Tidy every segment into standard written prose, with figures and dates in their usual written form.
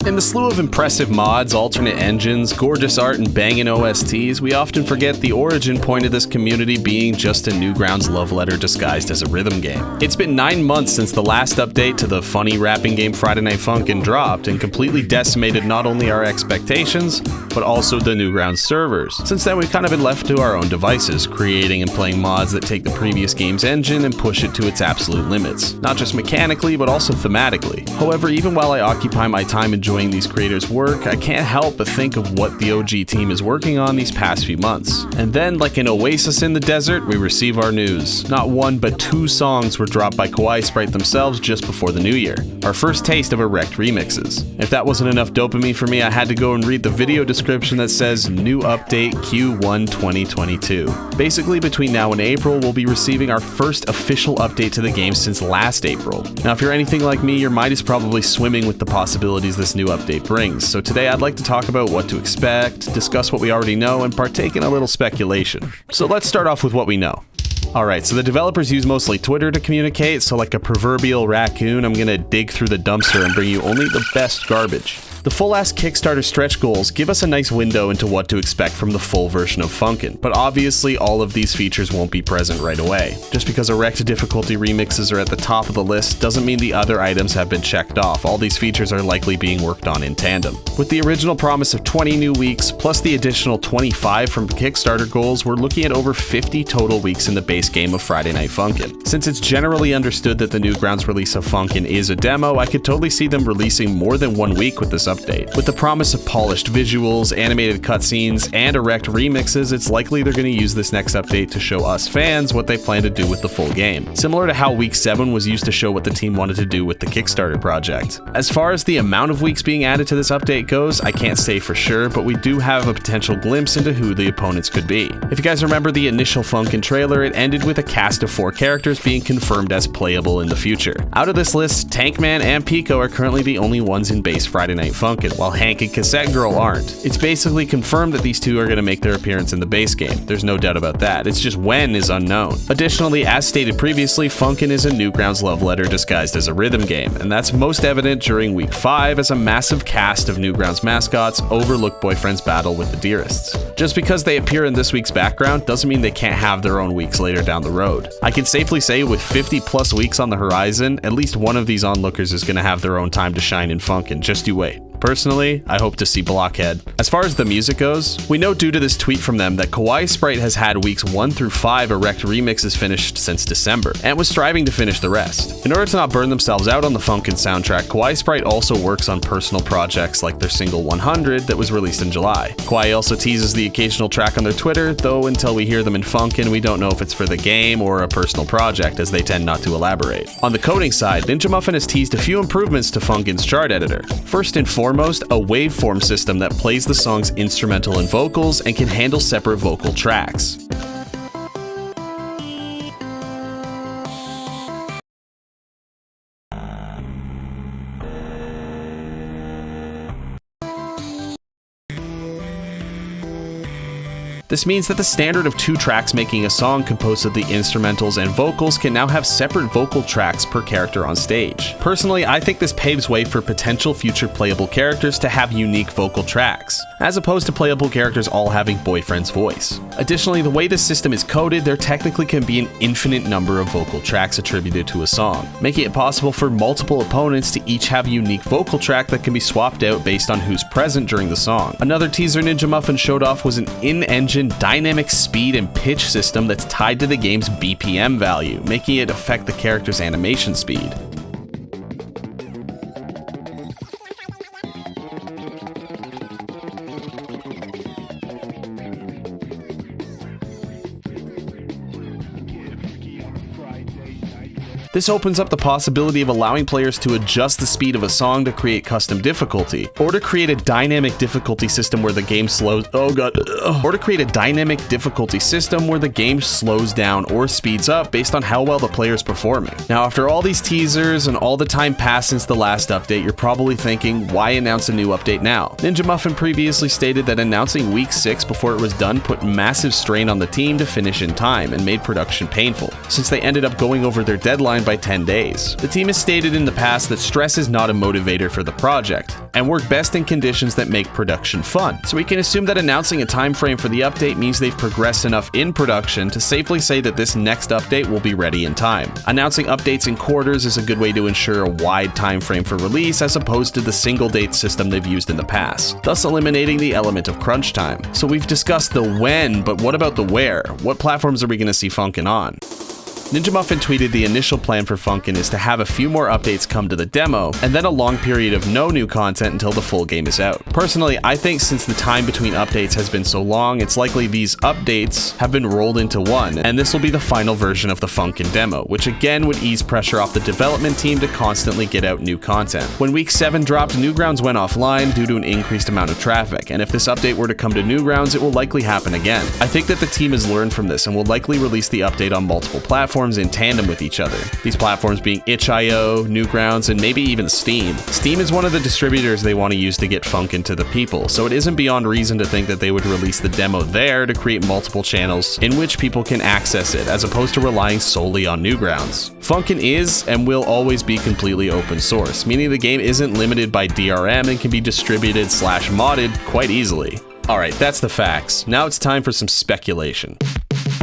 In the slew of impressive mods, alternate engines, gorgeous art, and banging OSTs, we often forget the origin point of this community being just a Newgrounds love letter disguised as a rhythm game. It's been 9 months since the last update to the funny rapping game Friday Night Funkin dropped and completely decimated not only our expectations, but also the Newgrounds servers. Since then, we've kind of been left to our own devices, creating and playing mods that take the previous game's engine and push it to its absolute limits, not just mechanically, but also thematically. However, even while I occupy my time enjoying these creators' work, I can't help but think of what the OG team is working on these past few months. And then, like an oasis in the desert, we receive our news. Not one, but 2 songs were dropped by Kawaii Sprite themselves just before the new year. Our first taste of Erect remixes. If that wasn't enough dopamine for me, I had to go and read the video description that says, "New update Q1 2022. Basically, between now and April, we'll be receiving our first official update to the game since last April. Now, if you're anything like me, your mind is probably swimming with the possibilities this new update brings, so today I'd like to talk about what to expect, discuss what we already know, and partake in a little speculation. So let's start off with what we know. Alright, so the developers use mostly Twitter to communicate, so like a proverbial raccoon, I'm gonna dig through the dumpster and bring you only the best garbage. The full-ass Kickstarter stretch goals give us a nice window into what to expect from the full version of Funkin', but obviously all of these features won't be present right away. Just because Erect difficulty remixes are at the top of the list doesn't mean the other items have been checked off. All these features are likely being worked on in tandem. With the original promise of 20 new weeks, plus the additional 25 from Kickstarter goals, we're looking at over 50 total weeks in the base game of Friday Night Funkin'. Since it's generally understood that the Newgrounds release of Funkin' is a demo, I could totally see them releasing more than 1 week with this update. With the promise of polished visuals, animated cutscenes, and Erect remixes, it's likely they're going to use this next update to show us fans what they plan to do with the full game, similar to how Week 7 was used to show what the team wanted to do with the Kickstarter project. As far as the amount of weeks being added to this update goes, I can't say for sure, but we do have a potential glimpse into who the opponents could be. If you guys remember the initial Funkin' trailer, it ended with a cast of 4 characters being confirmed as playable in the future. Out of this list, Tankman and Pico are currently the only ones in base Friday Night Funkin', while Hank and Cassette Girl aren't. It's basically confirmed that these 2 are going to make their appearance in the base game. There's no doubt about that. It's just when is unknown. Additionally, as stated previously, Funkin' is a Newgrounds love letter disguised as a rhythm game, and that's most evident during Week 5 as a massive cast of Newgrounds mascots overlook Boyfriend's battle with the Dearests. Just because they appear in this week's background doesn't mean they can't have their own weeks later down the road. I can safely say with 50 plus weeks on the horizon, at least one of these onlookers is going to have their own time to shine in Funkin'. Just you wait. Personally, I hope to see Blockhead. As far as the music goes, we know due to this tweet from them that Kawaii Sprite has had weeks 1 through 5 Erect remixes finished since December, and was striving to finish the rest. In order to not burn themselves out on the Funkin' soundtrack, Kawaii Sprite also works on personal projects like their single 100 that was released in July. Kawaii also teases the occasional track on their Twitter, though until we hear them in Funkin', we don't know if it's for the game or a personal project, as they tend not to elaborate. On the coding side, Ninja Muffin has teased a few improvements to Funkin's chart editor. First and foremost, a waveform system that plays the song's instrumental and vocals and can handle separate vocal tracks. This means that the standard of 2 tracks making a song composed of the instrumentals and vocals can now have separate vocal tracks per character on stage. Personally, I think this paves way for potential future playable characters to have unique vocal tracks, as opposed to playable characters all having Boyfriend's voice. Additionally, the way this system is coded, there technically can be an infinite number of vocal tracks attributed to a song, making it possible for multiple opponents to each have a unique vocal track that can be swapped out based on who's present during the song. Another teaser Ninja Muffin showed off was an in-engine dynamic speed and pitch system that's tied to the game's BPM value, making it affect the character's animation speed. This opens up the possibility of allowing players to adjust the speed of a song to create custom difficulty, or to create a dynamic difficulty system where the game slows down or speeds up based on how well the player is performing. Now, after all these teasers and all the time passed since the last update, you're probably thinking, why announce a new update now? Ninja Muffin previously stated that announcing week 6 before it was done put massive strain on the team to finish in time and made production painful. Since they ended up going over their deadline by 10 days. The team has stated in the past that stress is not a motivator for the project, and work best in conditions that make production fun. So we can assume that announcing a time frame for the update means they've progressed enough in production to safely say that this next update will be ready in time. Announcing updates in quarters is a good way to ensure a wide time frame for release as opposed to the single date system they've used in the past, thus eliminating the element of crunch time. So we've discussed the when, but what about the where? What platforms are we going to see Funkin' on? Ninja Muffin tweeted the initial plan for Funkin' is to have a few more updates come to the demo, and then a long period of no new content until the full game is out. Personally, I think since the time between updates has been so long, it's likely these updates have been rolled into one, and this will be the final version of the Funkin' demo, which again would ease pressure off the development team to constantly get out new content. When Week 7 dropped, Newgrounds went offline due to an increased amount of traffic, and if this update were to come to Newgrounds, it will likely happen again. I think that the team has learned from this and will likely release the update on multiple platforms in tandem with each other. These platforms being itch.io, Newgrounds, and maybe even Steam. Steam is one of the distributors they want to use to get Funkin' to the people, so it isn't beyond reason to think that they would release the demo there to create multiple channels in which people can access it, as opposed to relying solely on Newgrounds. Funkin' is and will always be completely open source, meaning the game isn't limited by DRM and can be distributed/modded quite easily. Alright, that's the facts. Now it's time for some speculation.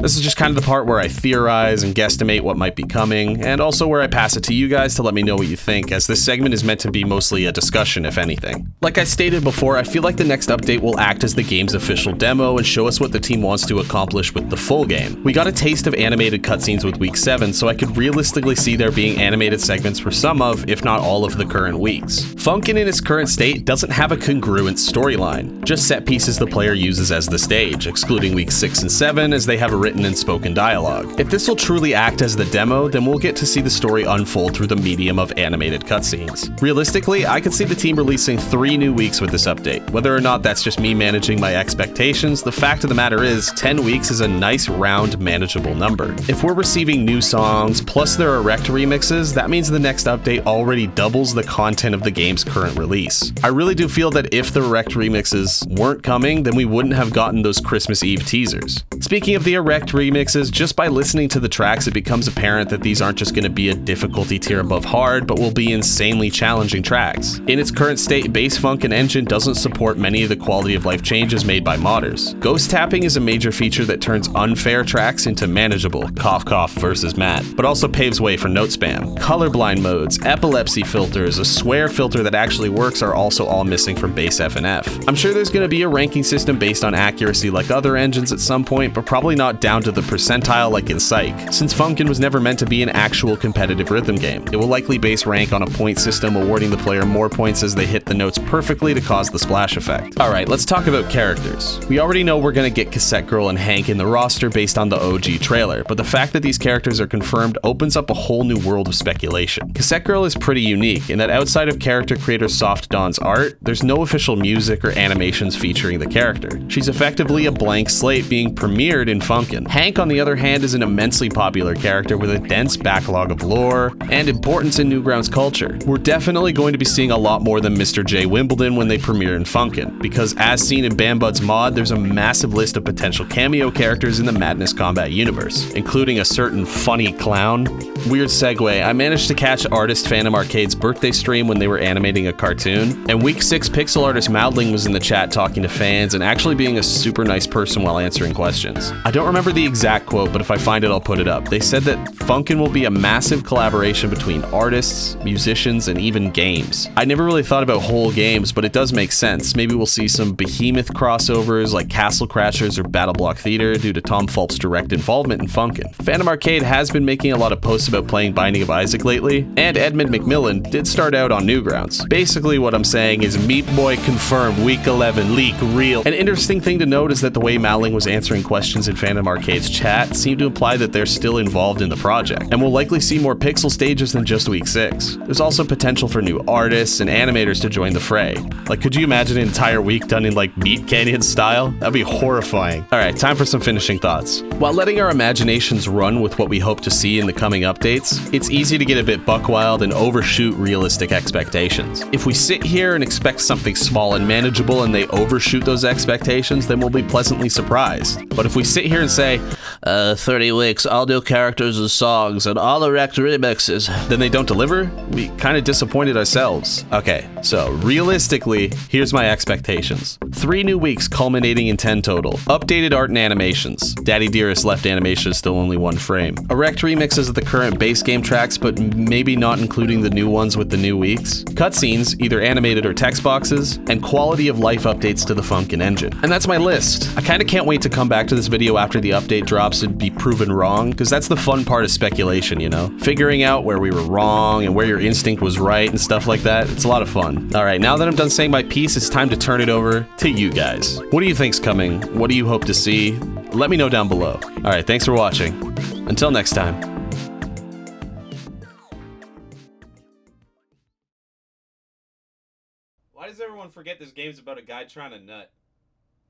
This is just kind of the part where I theorize and guesstimate what might be coming, and also where I pass it to you guys to let me know what you think, as this segment is meant to be mostly a discussion, if anything. Like I stated before, I feel like the next update will act as the game's official demo and show us what the team wants to accomplish with the full game. We got a taste of animated cutscenes with Week 7, so I could realistically see there being animated segments for some of, if not all of the current weeks. Funkin' in its current state doesn't have a congruent storyline, just set pieces the player uses as the stage, excluding Weeks 6 and 7 as they have a written and spoken dialogue. If this will truly act as the demo, then we'll get to see the story unfold through the medium of animated cutscenes. Realistically, I could see the team releasing 3 new weeks with this update. Whether or not that's just me managing my expectations, the fact of the matter is, 10 weeks is a nice round manageable number. If we're receiving new songs, plus there are wrecked remixes, that means the next update already doubles the content of the game's current release. I really do feel that if the wrecked remixes weren't coming, then we wouldn't have gotten those Christmas Eve teasers. Speaking of the erect remixes, just by listening to the tracks, it becomes apparent that these aren't just going to be a difficulty tier above hard, but will be insanely challenging tracks. In its current state, base Funkin' engine doesn't support many of the quality of life changes made by modders. Ghost tapping is a major feature that turns unfair tracks into manageable, cough cough versus Matt, but also paves way for note spam. Colorblind modes, epilepsy filters, a swear filter that actually works are also all missing from base FNF. I'm sure there's going to be a ranking system based on accuracy like other engines at some point, but probably not down to the percentile like in Psych, since Funkin' was never meant to be an actual competitive rhythm game. It will likely base rank on a point system, awarding the player more points as they hit the notes perfectly to cause the splash effect. Alright, let's talk about characters. We already know we're gonna get Cassette Girl and Hank in the roster based on the OG trailer, but the fact that these characters are confirmed opens up a whole new world of speculation. Cassette Girl is pretty unique in that outside of character creator Soft Dawn's art, there's no official music or animations featuring the character. She's effectively a blank slate being premiered in Funkin'. Hank, on the other hand, is an immensely popular character with a dense backlog of lore and importance in Newgrounds culture. We're definitely going to be seeing a lot more than Mr. J. Wimbledon when they premiere in Funkin', because as seen in Bambud's mod, there's a massive list of potential cameo characters in the Madness Combat universe, including a certain funny clown. Weird segue, I managed to catch artist Phantom Arcade's birthday stream when they were animating a cartoon, and Week 6 pixel artist Moudling was in the chat talking to fans and actually being a super nice person while answering questions. I don't remember the exact quote, but if I find it, I'll put it up. They said that Funkin' will be a massive collaboration between artists, musicians, and even games. I never really thought about whole games, but it does make sense. Maybe we'll see some behemoth crossovers like Castle Crashers or Battle Block Theater due to Tom Fulp's direct involvement in Funkin'. Phantom Arcade has been making a lot of posts about playing Binding of Isaac lately, and Edmund McMillan did start out on Newgrounds. Basically what I'm saying is Meat Boy confirmed, Week 11, leak real. An interesting thing to note is that the way Mowling was answering questions in Phantom Arcade's chat seemed to imply that they're still involved in the project, and we'll likely see more pixel stages than just Week 6. There's also potential for new artists and animators to join the fray. Like, could you imagine an entire week done in like Meat Canyon style? That'd be horrifying. Alright, time for some finishing thoughts. While letting our imaginations run with what we hope to see in the coming updates, it's easy to get a bit buck-wild and overshoot realistic expectations. If we sit here and expect something small and manageable and they overshoot those expectations, then we'll be pleasantly surprised. But if we sit here and say, 30 weeks, all new characters and songs, and all erect remixes, then they don't deliver? We kind of disappointed ourselves. Okay, so realistically, here's my expectations. 3 new weeks culminating in 10 total. Updated art and animations. Daddy Dearest left animation is still only 1 frame. Erect remixes of the current base game tracks, but maybe not including the new ones with the new weeks. Cutscenes, either animated or text boxes, and quality of life updates to the Funkin engine. And that's my list. I kinda can't wait to come back to this video after the update drops and be proven wrong, because that's the fun part of speculation, you know? Figuring out where we were wrong and where your instinct was right and stuff like that, it's a lot of fun. Alright, now that I'm done saying my piece, it's time to turn it over to you guys. What do you think's coming? What do you hope to see? Let me know down below. Alright, thanks for watching. Until next time. Why does everyone forget this game's about a guy trying to nut?